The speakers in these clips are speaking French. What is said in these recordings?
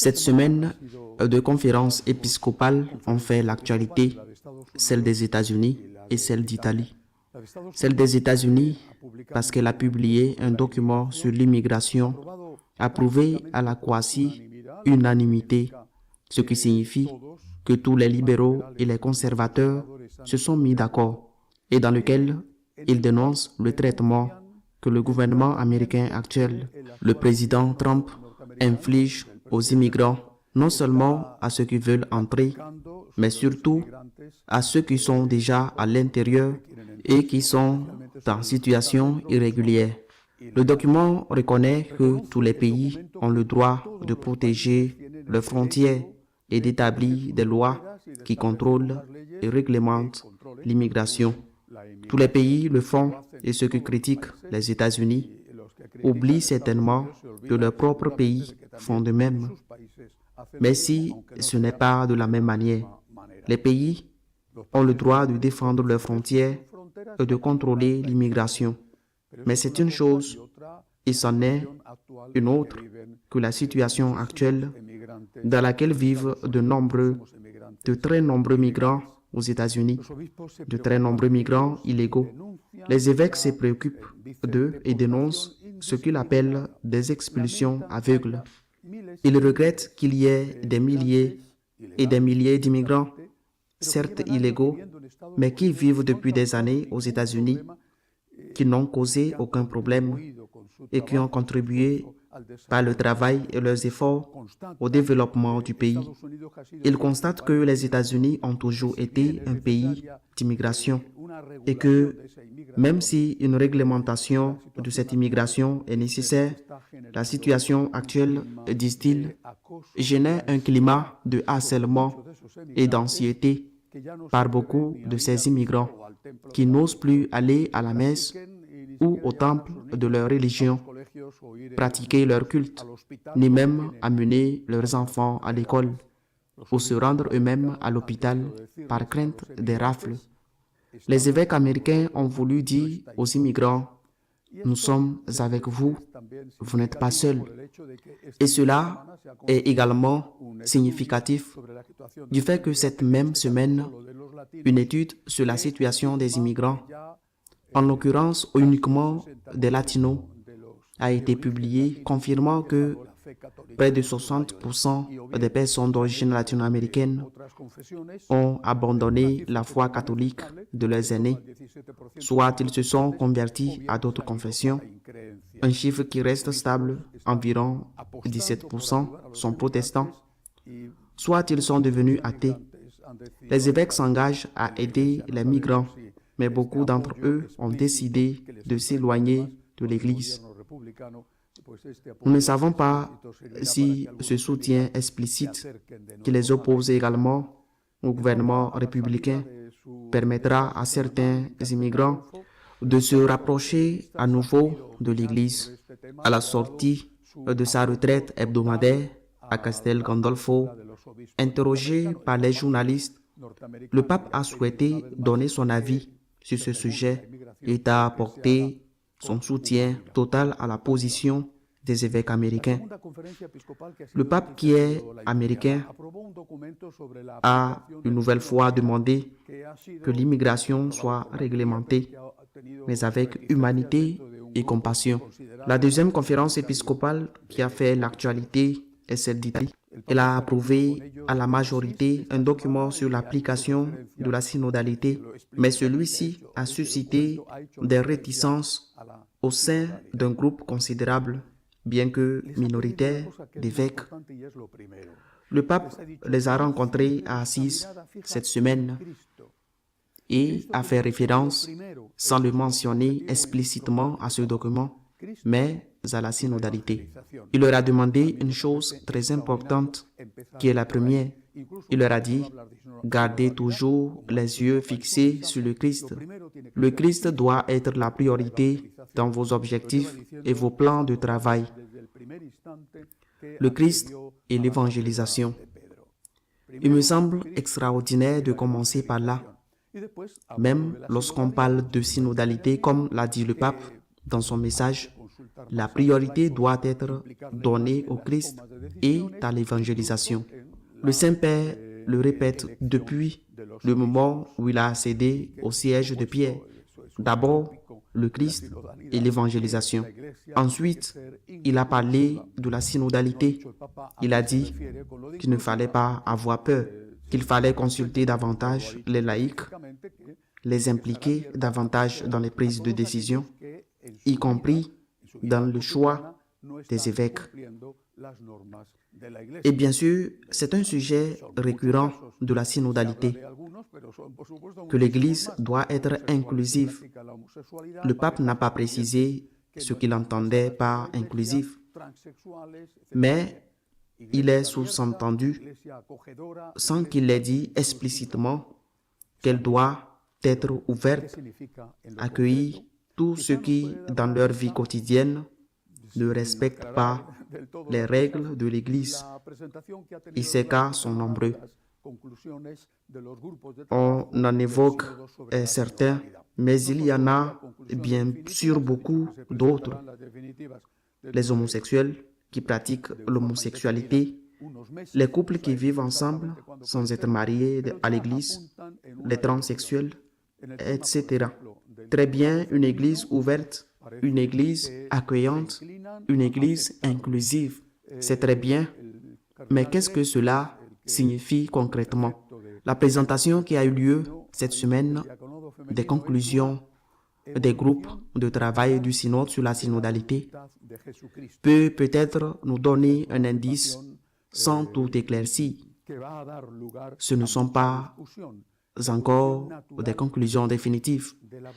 Cette semaine, deux conférences épiscopales ont fait l'actualité, celle des États-Unis et celle d'Italie. Celle des États-Unis parce qu'elle a publié un document sur l'immigration approuvé à la quasi-unanimité, ce qui signifie que tous les libéraux et les conservateurs se sont mis d'accord et dans lequel ils dénoncent le traitement que le gouvernement américain actuel, le président Trump, inflige aux immigrants, non seulement à ceux qui veulent entrer, mais surtout à ceux qui sont déjà à l'intérieur et qui sont en situation irrégulière. Le document reconnaît que tous les pays ont le droit de protéger leurs frontières et d'établir des lois qui contrôlent et réglementent l'immigration. Tous les pays le font et ceux qui critiquent les États-Unis oublient certainement que leurs propres pays font de même. Mais si ce n'est pas de la même manière, les pays ont le droit de défendre leurs frontières et de contrôler l'immigration. Mais c'est une chose et c'en est une autre que la situation actuelle dans laquelle vivent de très nombreux migrants aux États-Unis, de très nombreux migrants illégaux. Les évêques se préoccupent d'eux et dénoncent ce qu'ils appellent des expulsions aveugles. Ils regrettent qu'il y ait des milliers et des milliers d'immigrants, certes illégaux, mais qui vivent depuis des années aux États-Unis, qui n'ont causé aucun problème et qui ont contribué par le travail et leurs efforts au développement du pays. Ils constatent que les États-Unis ont toujours été un pays d'immigration et que même si une réglementation de cette immigration est nécessaire, la situation actuelle, disent-ils, génère un climat de harcèlement et d'anxiété par beaucoup de ces immigrants qui n'osent plus aller à la messe ou au temple de leur religion, pratiquer leur culte, ni même amener leurs enfants à l'école ou se rendre eux-mêmes à l'hôpital par crainte des rafles. Les évêques américains ont voulu dire aux immigrants, « Nous sommes avec vous, vous n'êtes pas seuls. » Et cela est également significatif du fait que cette même semaine, une étude sur la situation des immigrants, en l'occurrence uniquement des Latinos, a été publiée confirmant que près de 60% des personnes d'origine latino-américaine ont abandonné la foi catholique de leurs aînés, soit ils se sont convertis à d'autres confessions, un chiffre qui reste stable, environ 17% sont protestants, soit ils sont devenus athées. Les évêques s'engagent à aider les migrants, mais beaucoup d'entre eux ont décidé de s'éloigner de l'Église. Nous ne savons pas si ce soutien explicite qui les oppose également au gouvernement républicain permettra à certains immigrants de se rapprocher à nouveau de l'Église. À la sortie de sa retraite hebdomadaire à Castel Gandolfo, interrogé par les journalistes, le pape a souhaité donner son avis sur ce sujet et a apporté son soutien total à la position des évêques américains. Le pape, qui est américain, a une nouvelle fois demandé que l'immigration soit réglementée, mais avec humanité et compassion. La deuxième conférence épiscopale qui a fait l'actualité est celle d'Italie. Elle a approuvé à la majorité un document sur l'application de la synodalité, mais celui-ci a suscité des réticences au sein d'un groupe considérable, bien que minoritaire, d'évêques. Le pape les a rencontrés à Assise cette semaine et a fait référence, sans le mentionner explicitement à ce document, mais à la synodalité. Il leur a demandé une chose très importante, qui est la première. Il leur a dit, gardez toujours les yeux fixés sur le Christ. Le Christ doit être la priorité dans vos objectifs et vos plans de travail. Le Christ et l'évangélisation. Il me semble extraordinaire de commencer par là. Même lorsqu'on parle de synodalité, comme l'a dit le pape dans son message, la priorité doit être donnée au Christ et à l'évangélisation. Le Saint-Père le répète depuis le moment où il a accédé au siège de Pierre. D'abord, le Christ et l'évangélisation. Ensuite, il a parlé de la synodalité. Il a dit qu'il ne fallait pas avoir peur, qu'il fallait consulter davantage les laïcs, les impliquer davantage dans les prises de décision, y compris dans le choix des évêques. Et bien sûr, c'est un sujet récurrent de la synodalité, que l'Église doit être inclusive. Le pape n'a pas précisé ce qu'il entendait par inclusif, mais il est sous-entendu, sans qu'il l'ait dit explicitement, qu'elle doit être ouverte, accueillir tous ceux qui, dans leur vie quotidienne, ne respectent pas les règles de l'Église. Et ces cas sont nombreux. On en évoque certains, mais il y en a bien sûr beaucoup d'autres. Les homosexuels qui pratiquent l'homosexualité, les couples qui vivent ensemble sans être mariés à l'Église, les transsexuels, etc. Très bien, une Église ouverte, une Église accueillante, une Église inclusive. C'est très bien, mais qu'est-ce que cela signifie concrètement? La présentation qui a eu lieu cette semaine des conclusions des groupes de travail du synode sur la synodalité peut peut-être nous donner un indice sans tout éclaircir. Ce ne sont pas encore des conclusions définitives.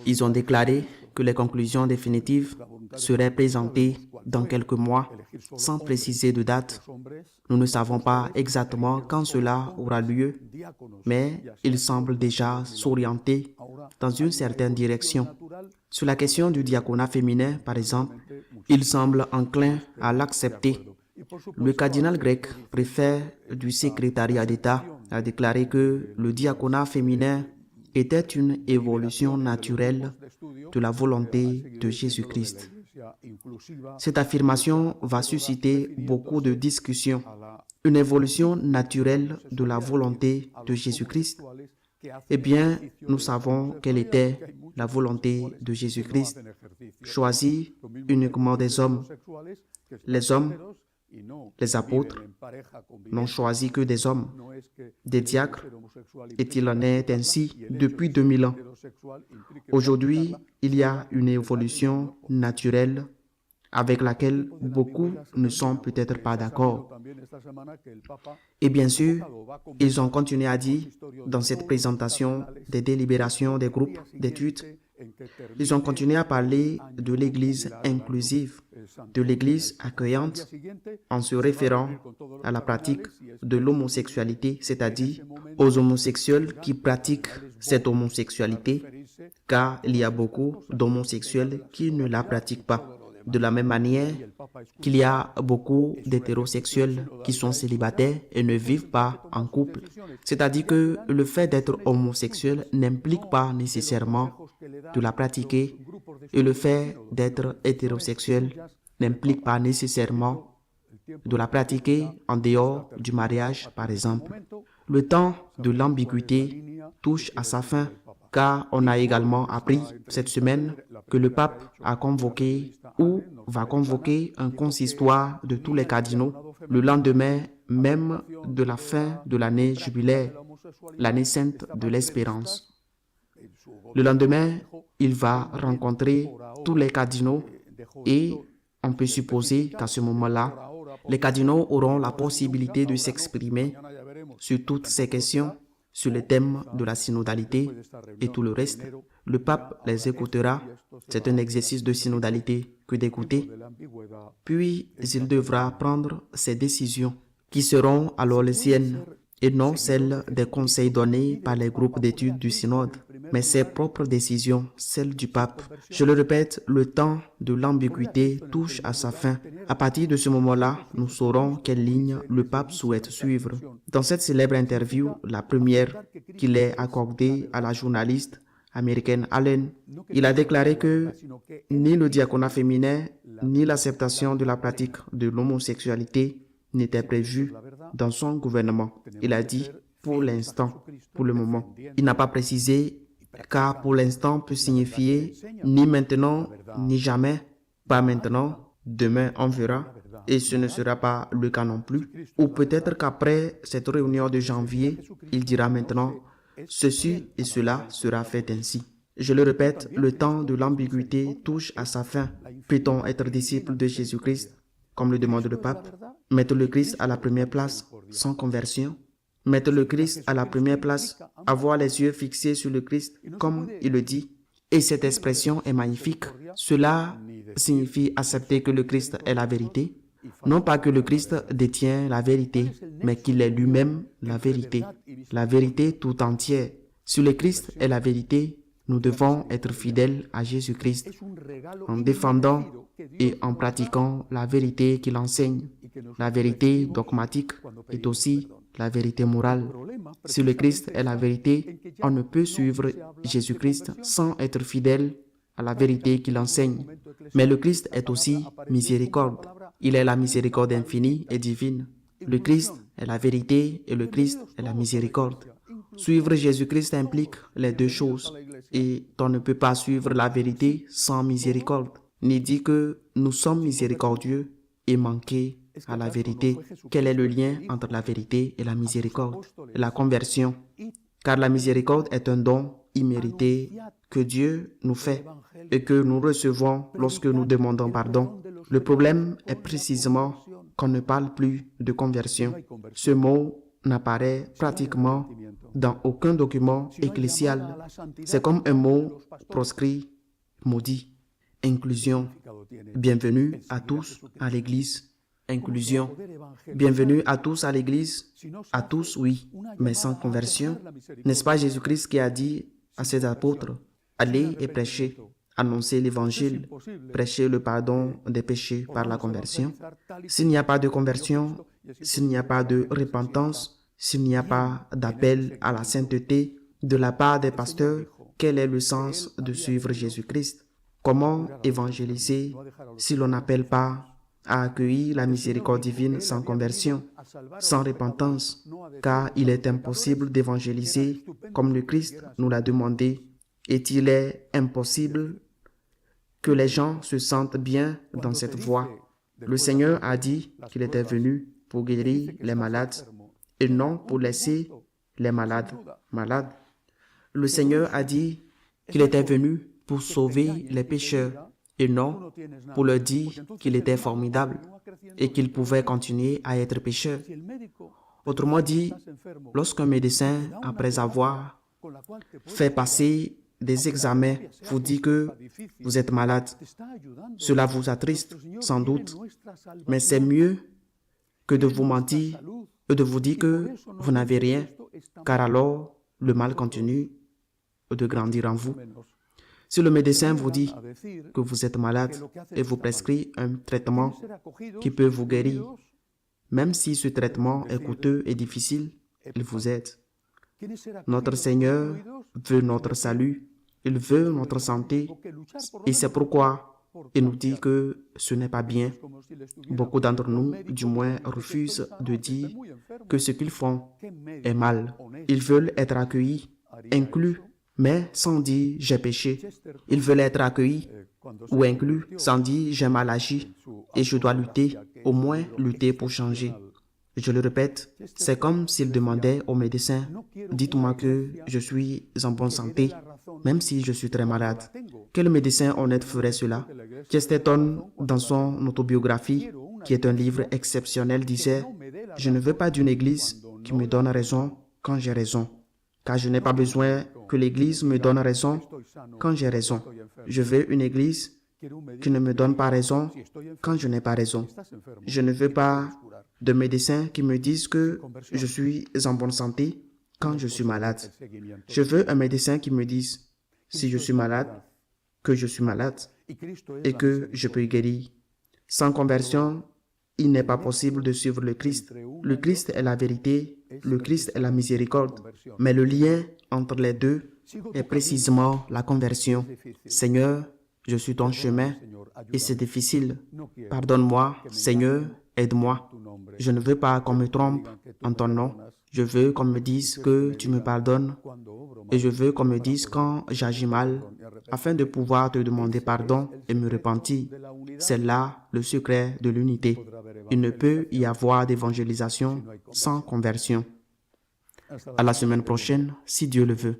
Ils ont déclaré que les conclusions définitives seraient présentées dans quelques mois, sans préciser de date. Nous ne savons pas exactement quand cela aura lieu, mais ils semblent déjà s'orienter dans une certaine direction. Sur la question du diaconat féminin, par exemple, ils semblent enclins à l'accepter. Le cardinal grec, préfet du secrétariat d'État, a déclaré que le diaconat féminin était une évolution naturelle de la volonté de Jésus-Christ. Cette affirmation va susciter beaucoup de discussions. Une évolution naturelle de la volonté de Jésus-Christ. Eh bien, nous savons quelle était la volonté de Jésus-Christ. Choisir uniquement des hommes. Les hommes, les apôtres, n'ont choisi que des hommes, des diacres, et il en est ainsi depuis 2000 ans. Aujourd'hui, il y a une évolution naturelle avec laquelle beaucoup ne sont peut-être pas d'accord. Et bien sûr, ils ont continué à dire, dans cette présentation des délibérations des groupes d'études, ils ont continué à parler de l'Église inclusive, de l'Église accueillante, en se référant à la pratique de l'homosexualité, c'est-à-dire aux homosexuels qui pratiquent cette homosexualité, car il y a beaucoup d'homosexuels qui ne la pratiquent pas. De la même manière qu'il y a beaucoup d'hétérosexuels qui sont célibataires et ne vivent pas en couple. C'est-à-dire que le fait d'être homosexuel n'implique pas nécessairement de la pratiquer et le fait d'être hétérosexuel n'implique pas nécessairement de la pratiquer en dehors du mariage, par exemple. Le temps de l'ambiguïté touche à sa fin, car on a également appris cette semaine que le pape a convoqué ou va convoquer un consistoire de tous les cardinaux le lendemain même de la fin de l'année jubilaire, l'année sainte de l'espérance. Le lendemain, il va rencontrer tous les cardinaux et on peut supposer qu'à ce moment-là, les cardinaux auront la possibilité de s'exprimer sur toutes ces questions, sur le thème de la synodalité et tout le reste. Le pape les écoutera. C'est un exercice de synodalité que d'écouter. Puis, il devra prendre ses décisions qui seront alors les siennes et non celles des conseils donnés par les groupes d'études du synode, mais ses propres décisions, celles du pape. Je le répète, le temps de l'ambiguïté touche à sa fin. À partir de ce moment-là, nous saurons quelle ligne le pape souhaite suivre. Dans cette célèbre interview, la première qu'il ait accordée à la journaliste américaine Allen. Il a déclaré que ni le diaconat féminin, ni l'acceptation de la pratique de l'homosexualité n'était prévu dans son gouvernement. Il a dit pour l'instant, pour le moment. Il n'a pas précisé car pour l'instant peut signifier ni maintenant, ni jamais, pas maintenant, demain on verra, et ce ne sera pas le cas non plus. Ou peut-être qu'après cette réunion de janvier, il dira maintenant, ceci et cela sera fait ainsi. Je le répète, le temps de l'ambiguïté touche à sa fin. Peut-on être disciple de Jésus-Christ, comme le demande le pape? Mettre le Christ à la première place, sans conversion? Mettre le Christ à la première place, avoir les yeux fixés sur le Christ, comme il le dit. Et cette expression est magnifique. Cela signifie accepter que le Christ est la vérité. Non pas que le Christ détient la vérité, mais qu'il est lui-même la vérité tout entière. Si le Christ est la vérité, nous devons être fidèles à Jésus-Christ en défendant et en pratiquant la vérité qu'il enseigne. La vérité dogmatique est aussi la vérité morale. Si le Christ est la vérité, on ne peut suivre Jésus-Christ sans être fidèle à la vérité qu'il enseigne. Mais le Christ est aussi miséricorde. Il est la miséricorde infinie et divine. Le Christ est la vérité et le Christ est la miséricorde. Suivre Jésus-Christ implique les deux choses et on ne peut pas suivre la vérité sans miséricorde, ni dire que nous sommes miséricordieux et manquer à la vérité. Quel est le lien entre la vérité et la miséricorde? La conversion. Car la miséricorde est un don immérité que Dieu nous fait et que nous recevons lorsque nous demandons pardon. Le problème est précisément qu'on ne parle plus de conversion. Ce mot n'apparaît pratiquement dans aucun document ecclésial. C'est comme un mot proscrit, maudit. Inclusion. Bienvenue à tous à l'Église. Inclusion. Bienvenue à tous à l'Église. À tous, oui, mais sans conversion. N'est-ce pas Jésus-Christ qui a dit à ses apôtres, allez et prêchez, annoncez l'Évangile, prêchez le pardon des péchés par la conversion. S'il n'y a pas de conversion, s'il n'y a pas de repentance, s'il n'y a pas d'appel à la sainteté de la part des pasteurs, quel est le sens de suivre Jésus-Christ? Comment évangéliser si l'on n'appelle pas à accueillir la miséricorde divine sans conversion, sans repentance, car il est impossible d'évangéliser comme le Christ nous l'a demandé, et il est impossible que les gens se sentent bien dans cette voie. Le Seigneur a dit qu'il était venu pour guérir les malades et non pour laisser les malades malades. Le Seigneur a dit qu'il était venu pour sauver les pécheurs et non pour leur dire qu'il était formidable et qu'il pouvait continuer à être pécheur. Autrement dit, lorsqu'un médecin, après avoir fait passer des examens, vous dit que vous êtes malade, cela vous attriste sans doute, mais c'est mieux que de vous mentir et de vous dire que vous n'avez rien, car alors le mal continue de grandir en vous. Si le médecin vous dit que vous êtes malade et vous prescrit un traitement qui peut vous guérir, même si ce traitement est coûteux et difficile, il vous aide. Notre Seigneur veut notre salut, il veut notre santé et c'est pourquoi il nous dit que ce n'est pas bien. Beaucoup d'entre nous, du moins, refusent de dire que ce qu'ils font est mal. Ils veulent être accueillis, inclus, mais sans dire « j'ai péché ». Ils veulent être accueillis ou inclus sans dire « j'ai mal agi et je dois lutter, au moins lutter pour changer ». Je le répète, c'est comme s'il demandait au médecin « dites-moi que je suis en bonne santé, même si je suis très malade ». Quel médecin honnête ferait cela? Chesterton, dans son autobiographie, qui est un livre exceptionnel, disait « Je ne veux pas d'une église qui me donne raison quand j'ai raison, car je n'ai pas besoin que l'église me donne raison quand j'ai raison. Je veux une église qui ne me donne pas raison quand je n'ai pas raison. Je ne veux pas de médecins qui me disent que je suis en bonne santé quand je suis malade. Je veux un médecin qui me dise si je suis malade, que je suis malade et que je peux guérir. Sans conversion, il n'est pas possible de suivre le Christ. Le Christ est la vérité, le Christ est la miséricorde. Mais le lien entre les deux est précisément la conversion. Seigneur, je suis ton chemin et c'est difficile. Pardonne-moi, Seigneur, aide-moi. Je ne veux pas qu'on me trompe en ton nom. Je veux qu'on me dise que tu me pardonnes et je veux qu'on me dise quand j'agis mal afin de pouvoir te demander pardon et me repentir. C'est là le secret de l'unité. Il ne peut y avoir d'évangélisation sans conversion. À la semaine prochaine, si Dieu le veut.